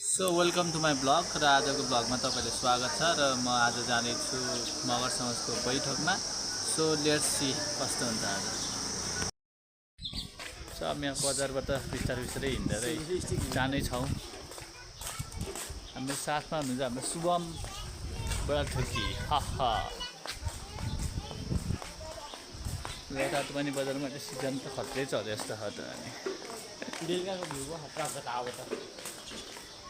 So welcome to my blog र आजको ब्लगमा तपाईँले स्वागत छ र म आज जानेछु मगर समाजको बैठकमा। सो लेट्स सी कस्तो हुन्छ आज। सो हामी यहाँ बजारबाट बिस्तारै हिँडेरै जानेछौँ। हाम्रो साथमा हुनुहुन्छ हाम्रो शुभम बडा ठोकी हाहा। रातोपानी बजारमा चाहिँ सिजन त खत्रै चल्यो जस्तो छ त। अनि बेलुकाको भ्यूको खतरा अब त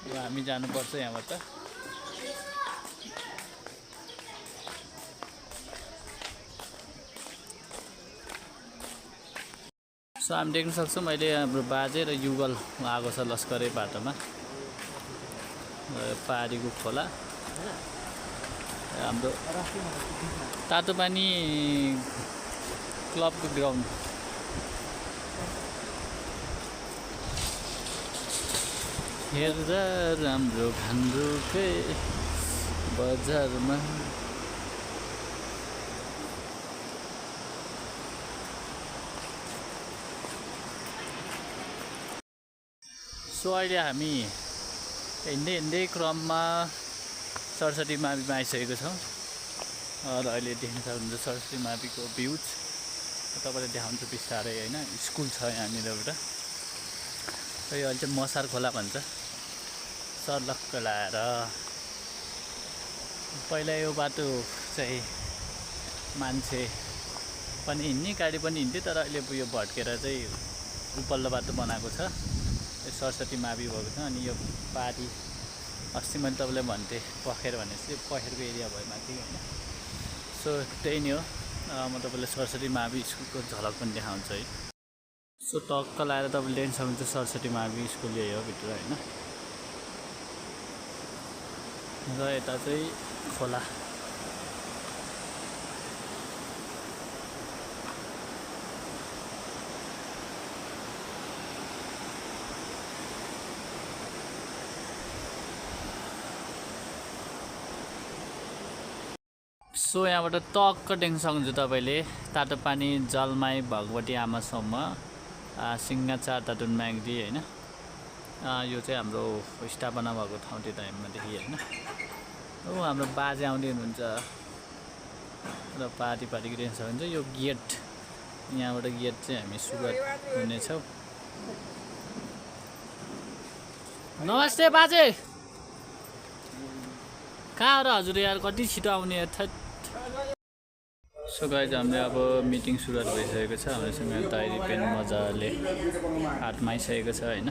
हामी जानुपर्छ यहाँबाट। सो हामी देख्न सक्छौँ अहिले हाम्रो बाजे र युगल आएको छ लस्करै बाटोमा। पारीको खोला हाम्रो तातोपानी क्लबको ग्राउन्ड। हेर्दा राम्रो भान्डुकै बजारमा सो अहिले हामी हिँड्दै क्रममा सरस्वती माविमा आइसकेको छौँ र अहिले देख्न सक्नुहुन्छ सरस्वती माविको भ्युज तपाईँले देखाउँछु बिस्तारै होइन। स्कुल छ यहाँनिर एउटा र यो अहिले चाहिँ मसार खोला भन्छ। सर्लक्क लाएर पहिला यो बाटो चाहिँ मान्छे पनि हिँड्ने गाडी पनि हिँड्थ्यो, तर अहिले यो भट्केर चाहिँ उपल्लो बाटो बनाएको छ। यो सरस्वती मावि भएको छ। अनि यो पारी अस्ति मैले तपाईँलाई भन्थेँ पखेर भनेपछि पखेरको एरिया भयो माथि होइन। सो त्यही नै हो। म तपाईँलाई सरस्वती मावि स्कुलको झलक पनि देखाउँछु है। सो टक्क लाएर तपाईँले देख्न सक्नुहुन्छ सरस्वती मावि स्कुल यही हो भित्र होइन। र यता चाहिँ खोला। सो यहाँबाट टक्क देख्न सक्नुहुन्छ तपाईँले तातोपानी जलमाई भगवती आमासम्म सिङ्गाचार तातुन म्याग्दी होइन। यो चाहिँ हाम्रो स्थापना भएको ठाउँ त्यो टाइममादेखि होइन। हो हाम्रो बाजे आउँदै हुनुहुन्छ र पारीको देख्न सक्नुहुन्छ। यो गेट, यहाँबाट गेट चाहिँ हामी सुरुवात हुनेछौँ। नमस्ते बाजे, कहाँ हो र हजुर यार, कति छिटो आउने। सो गाइज हामीले अब मिटिङ सुरुवात भइसकेको छ। हामीसँग डायरी पेन मजाले हातमा आइसकेको छ होइन।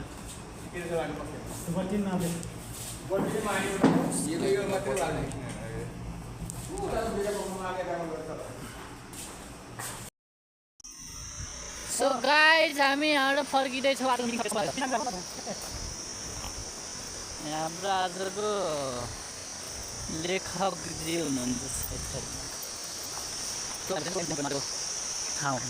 सो गाइज हामी यहाँबाट फर्किँदैछौँ। हाम्रो आजको लेखकजी हुनुहुन्छ ठाउँ।